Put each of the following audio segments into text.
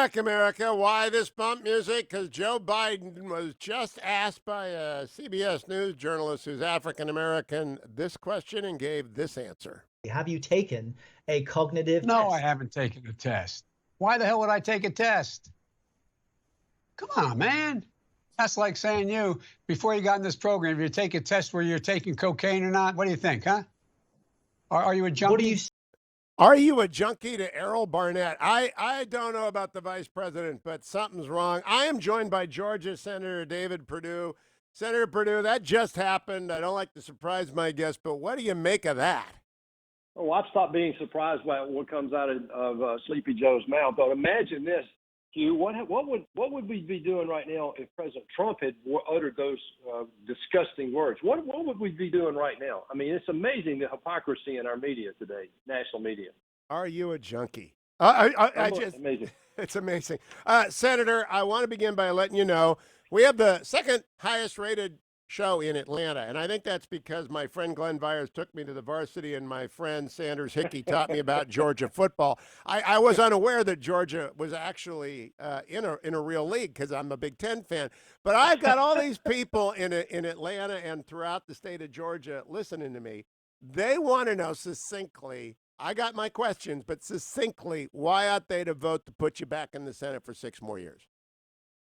back, America. Why this bump music? Because Joe Biden was just asked by a CBS News journalist who's African American this question and gave this answer. Have you taken a cognitive No, test? I haven't taken a test. Why the hell would I take a test? Come on, man. That's like saying before you got in this program, if you take a test where you're taking cocaine or not, what do you think, huh? Are you a junkie? What do you Are you a junkie to Errol Barnett? I don't know about the vice president, but something's wrong. I am joined by Georgia Senator David Perdue. Senator Perdue, that just happened. I don't like to surprise my guests, but what do you make of that? Oh, I've stopped being surprised by what comes out of Sleepy Joe's mouth. But imagine this, Hugh. What would we be doing right now if President Trump had uttered those disgusting words? What would we be doing right now? I mean, it's amazing the hypocrisy in our media today, national media. Are you a junkie? Amazing. It's amazing. Senator, I want to begin by letting you know we have the second highest rated show in Atlanta. And I think that's because my friend Glenn Byers took me to the varsity and my friend Sanders Hickey taught me about Georgia football. I was unaware that Georgia was actually in a real league because I'm a Big Ten fan. But I've got all these people in Atlanta and throughout the state of Georgia listening to me. They want to know succinctly, I got my questions, but succinctly, why ought they to vote to put you back in the Senate for 6 more years?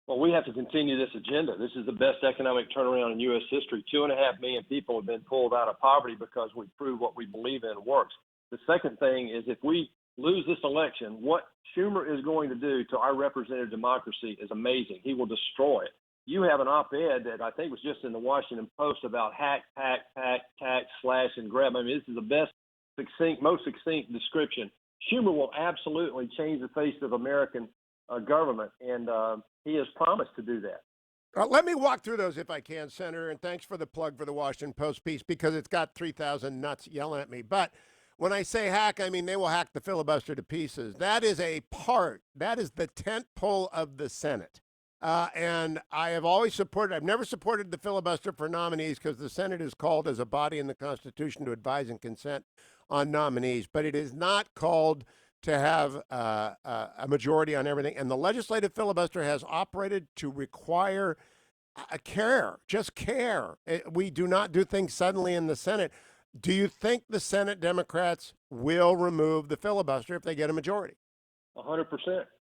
Well, we have to continue this agenda. This is the best economic turnaround in U.S. history. 2.5 million people have been pulled out of poverty because we prove what we believe in works. The second thing is if we lose this election, what Schumer is going to do to our representative democracy is amazing. He will destroy it. You have an op-ed that I think was just in the Washington Post about hack, tax, slash, and grab. I mean, this is the best, most succinct description. Schumer will absolutely change the face of American government, and he has promised to do that. Let me walk through those if I can, Senator, and thanks for the plug for the Washington Post piece because it's got 3,000 nuts yelling at me. But when I say hack, I mean they will hack the filibuster to pieces. That is a part. That is the tent pole of the Senate. And I have always supported, I've never supported the filibuster for nominees because the Senate is called as a body in the Constitution to advise and consent on nominees, but it is not called to have a majority on everything. And the legislative filibuster has operated to require care, just care. We do not do things suddenly in the Senate. Do you think the Senate Democrats will remove the filibuster if they get a majority? 100%.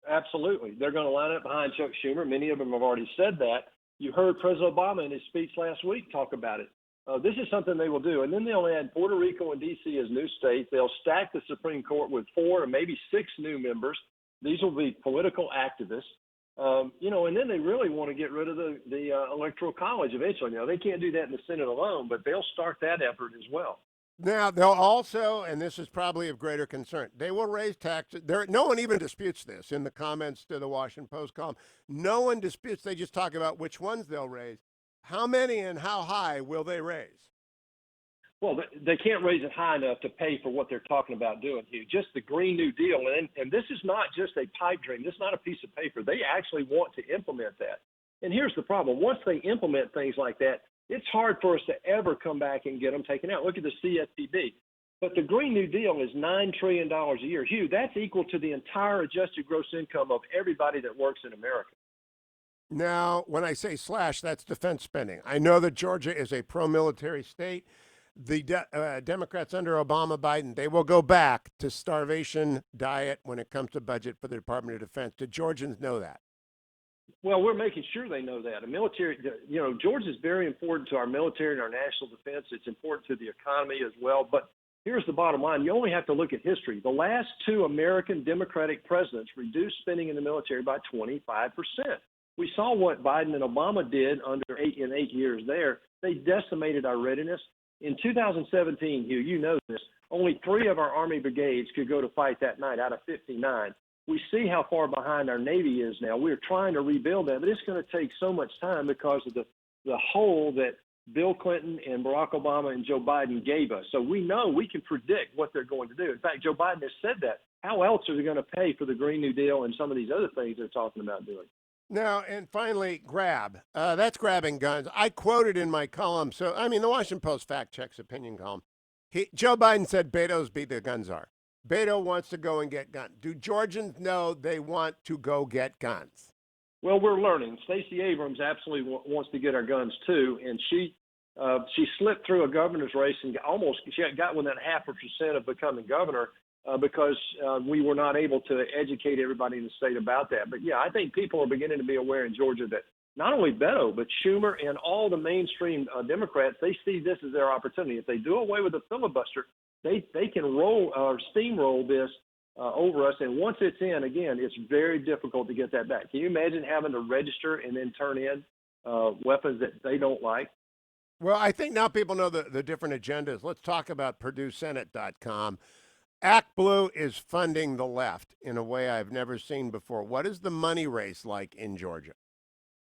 Absolutely. They're going to line up behind Chuck Schumer. Many of them have already said that. You heard President Obama in his speech last week talk about it. This is something they will do. And then they'll add Puerto Rico and D.C. as new states. They'll stack the Supreme Court with 4 or maybe 6 new members. These will be political activists. And then they really want to get rid of the Electoral College eventually. They can't do that in the Senate alone, but they'll start that effort as well. Now, they'll also, and this is probably of greater concern, they will raise taxes. No one even disputes this in the comments to the Washington Post column. No one disputes. They just talk about which ones they'll raise. How many and how high will they raise? Well, they can't raise it high enough to pay for what they're talking about doing, Hugh. Just the Green New Deal. And this is not just a pipe dream. This is not a piece of paper. They actually want to implement that. And here's the problem. Once they implement things like that, it's hard for us to ever come back and get them taken out. Look at the CFPB. But the Green New Deal is $9 trillion a year. Hugh, that's equal to the entire adjusted gross income of everybody that works in America. Now, when I say slash, that's defense spending. I know that Georgia is a pro-military state. The Democrats under Obama, Biden, they will go back to starvation diet when it comes to budget for the Department of Defense. Do Georgians know that? Well, we're making sure they know that. Georgia is very important to our military and our national defense. It's important to the economy as well. But here's the bottom line. You only have to look at history. The last 2 American Democratic presidents reduced spending in the military by 25%. We saw what Biden and Obama did in 8 years there. They decimated our readiness. In 2017, Hugh, you know this, only 3 of our Army brigades could go to fight that night out of 59. We see how far behind our Navy is now. We're trying to rebuild that, but it's going to take so much time because of the hole that Bill Clinton and Barack Obama and Joe Biden gave us. So we know we can predict what they're going to do. In fact, Joe Biden has said that. How else are they going to pay for the Green New Deal and some of these other things they're talking about doing? Now, and finally, grab. That's grabbing guns. I quoted in my column. So, the Washington Post fact checks opinion column. Joe Biden said Beto's be the gun czar. Beto wants to go and get guns. Do Georgians know they want to go get guns? Well, we're learning. Stacey Abrams absolutely wants to get our guns too, and she slipped through a governor's race and she got within 0.5% of becoming governor because we were not able to educate everybody in the state about that. But yeah, I think people are beginning to be aware in Georgia that not only Beto but Schumer and all the mainstream Democrats, they see this as their opportunity. If they do away with the filibuster, they can steamroll this over us, and once it's in, again, it's very difficult to get that back. Can you imagine having to register and then turn in weapons that they don't like? Well, I think now people know the different agendas. Let's talk about PerdueSenate.com. Act Blue is funding the left in a way I've never seen before. What is the money race like in Georgia?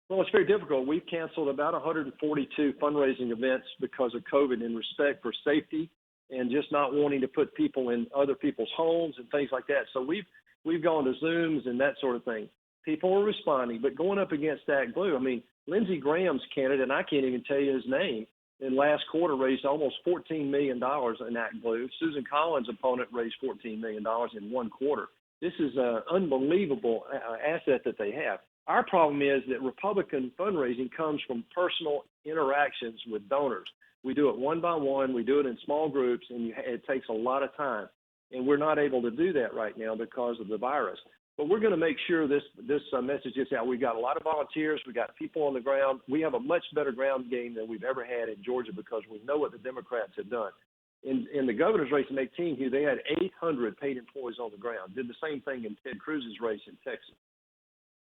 Well, it's very difficult. We've canceled about 142 fundraising events because of COVID in respect for safety and just not wanting to put people in other people's homes and things like that. So we've gone to Zooms and that sort of thing. People are responding, but going up against Act Blue, I mean, Lindsey Graham's candidate, and I can't even tell you his name, in last quarter raised almost $14 million in Act Blue. Susan Collins' opponent raised $14 million in one quarter. This is an unbelievable asset that they have. Our problem is that Republican fundraising comes from personal interactions with donors. We do it one by one. We do it in small groups, and it takes a lot of time. And we're not able to do that right now because of the virus. But we're going to make sure this message gets out. We've got a lot of volunteers. We've got people on the ground. We have a much better ground game than we've ever had in Georgia because we know what the Democrats have done. In the governor's race in 18, Hugh, they had 800 paid employees on the ground. Did the same thing in Ted Cruz's race in Texas.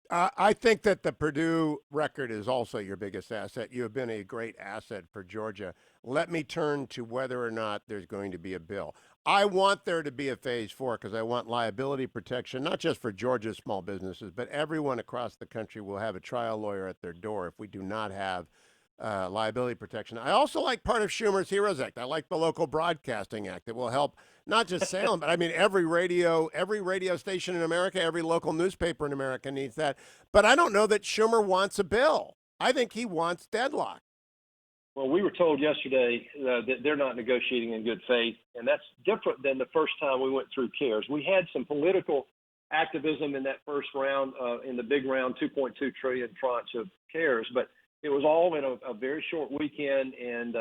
I think that the Perdue record is also your biggest asset. You have been a great asset for Georgia. Let me turn to whether or not there's going to be a bill. I want there to be a phase 4 because I want liability protection, not just for Georgia's small businesses, but everyone across the country will have a trial lawyer at their door if we do not have liability protection. I also like part of Schumer's HEROES Act. I like the Local Broadcasting Act. It will help not just Salem, but I mean every radio station in America, every local newspaper in America needs that. But I don't know that Schumer wants a bill. I think he wants deadlock. Well, we were told yesterday that they're not negotiating in good faith, and that's different than the first time we went through CARES. We had some political activism in that first round, in the big round, $2.2 trillion tranche of CARES, but it was all in a very short weekend, and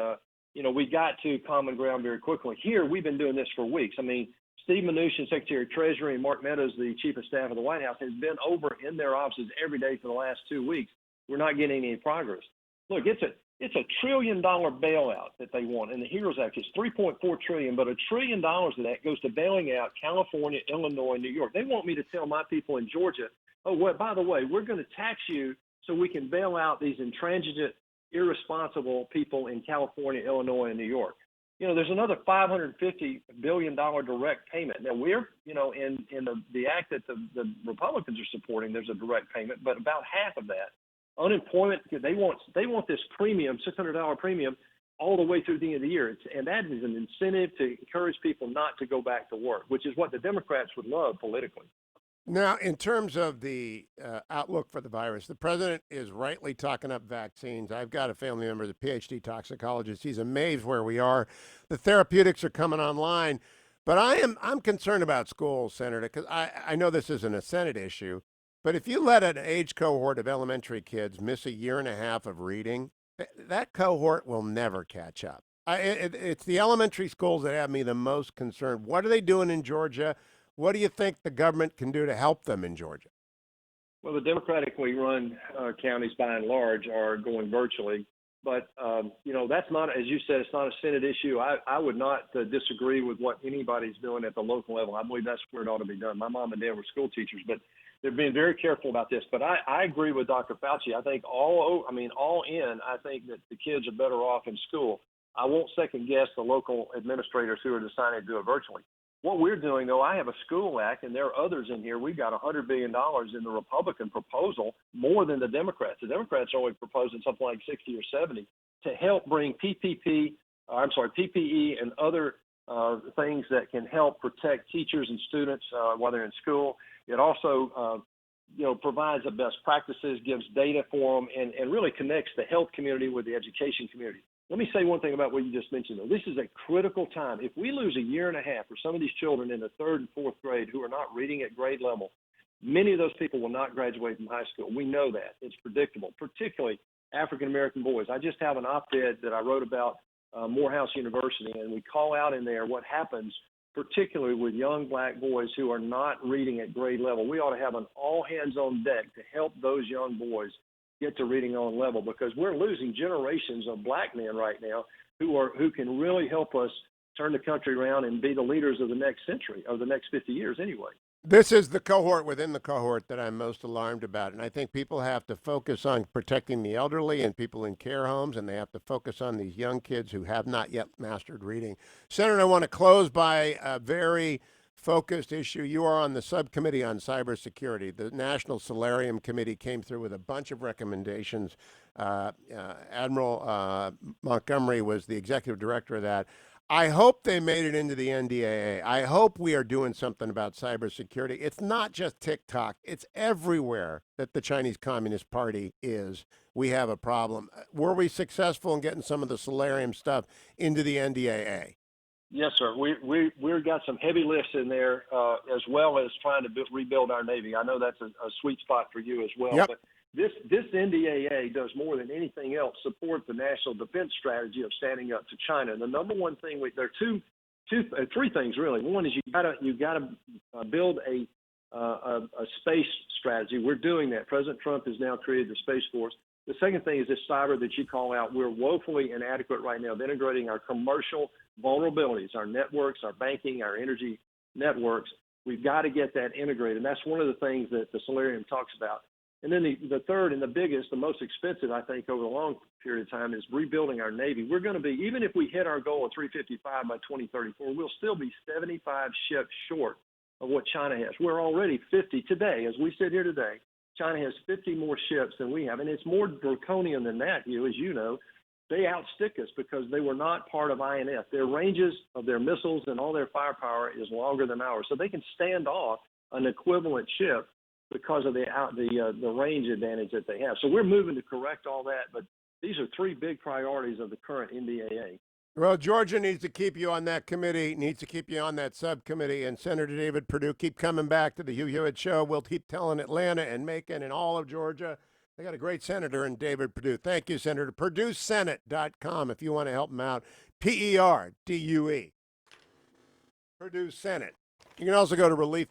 we got to common ground very quickly. Here, we've been doing this for weeks. I mean, Steve Mnuchin, Secretary of Treasury, and Mark Meadows, the Chief of Staff of the White House, has been over in their offices every day for the last 2 weeks. We're not getting any progress. Look, it's a $1 trillion bailout that they want, and the HEROES Act is $3.4 trillion, but $1 trillion of that goes to bailing out California, Illinois, and New York. They want me to tell my people in Georgia, oh, well, by the way, we're going to tax you so we can bail out these intransigent, irresponsible people in California, Illinois, and New York. There's another $550 billion direct payment. Now, we're, in the act that the Republicans are supporting, there's a direct payment, but about half of that. Unemployment, they want this premium, $600 premium, all the way through the end of the year. And that is an incentive to encourage people not to go back to work, which is what the Democrats would love politically. Now, in terms of the outlook for the virus, the president is rightly talking up vaccines. I've got a family member, the PhD toxicologist. He's amazed where we are. The therapeutics are coming online. But I'm concerned about schools, Senator, because I know this isn't a Senate issue. But if you let an age cohort of elementary kids miss a year and a half of reading, that cohort will never catch up. It's the elementary schools that have me the most concerned. What are they doing in Georgia? What do you think the government can do to help them in Georgia? Well, the democratically run counties, by and large, are going virtually. But, that's not, as you said, it's not a Senate issue. I would not disagree with what anybody's doing at the local level. I believe that's where it ought to be done. My mom and dad were school teachers, but they're being very careful about this. But I agree with Dr. Fauci. I think all in, I think that the kids are better off in school. I won't second guess the local administrators who are deciding to do it virtually. What we're doing, though, I have a school act, and there are others in here. We've got $100 billion in the Republican proposal, more than the Democrats. The Democrats are only proposing something like 60 or 70 to help bring PPE and other things that can help protect teachers and students while they're in school. It also, provides the best practices, gives data for them, and really connects the health community with the education community. Let me say one thing about what you just mentioned, though. This is a critical time. If we lose a year and a half for some of these children in the 3rd and 4th grade who are not reading at grade level, many of those people will not graduate from high school. We know that. It's predictable, particularly African-American boys. I just have an op-ed that I wrote about Morehouse University, and we call out in there what happens, particularly with young black boys who are not reading at grade level. We ought to have an all-hands-on-deck to help those young boys get to reading on level, because we're losing generations of black men right now who can really help us turn the country around and be the leaders of the next century, or the next 50 years anyway. This is the cohort within the cohort that I'm most alarmed about. And I think people have to focus on protecting the elderly and people in care homes, and they have to focus on these young kids who have not yet mastered reading. Senator, I want to close by a very focused issue. You are on the subcommittee on cybersecurity. The National Solarium Committee came through with a bunch of recommendations. Admiral Montgomery was the executive director of that. I hope they made it into the NDAA. I hope we are doing something about cybersecurity. It's not just TikTok. It's everywhere that the Chinese Communist Party is. We have a problem. Were we successful in getting some of the Solarium stuff into the NDAA? Yes, sir. We've got some heavy lifts in there, as well as trying to rebuild our Navy. I know that's a sweet spot for you as well. Yep. But this NDAA does more than anything else support the national defense strategy of standing up to China. And the number one thing, there are three things really. One is you gotta build a space strategy. We're doing that. President Trump has now created the Space Force. The second thing is this cyber that you call out. We're woefully inadequate right now of integrating our commercial vulnerabilities, our networks, our banking, our energy networks. We've got to get that integrated. And that's one of the things that the Solarium talks about. And then the third and the biggest, the most expensive, I think, over a long period of time is rebuilding our Navy. We're going to be, even if we hit our goal of 355 by 2034, we'll still be 75 ships short of what China has. We're already 50 today. As we sit here today, China has 50 more ships than we have. And it's more draconian than that, as you know. They outstick us because they were not part of INF. Their ranges of their missiles and all their firepower is longer than ours. So they can stand off an equivalent ship because of the range advantage that they have. So we're moving to correct all that, but these are three big priorities of the current NDAA. Well, Georgia needs to keep you on that committee, needs to keep you on that subcommittee, and Senator David Perdue, keep coming back to the Hugh Hewitt Show. We'll keep telling Atlanta and Macon and all of Georgia. They got a great senator in David Perdue. Thank you, Senator. PerdueSenate.com if you want to help him out. Perdue. Perdue Senate. You can also go to Relief.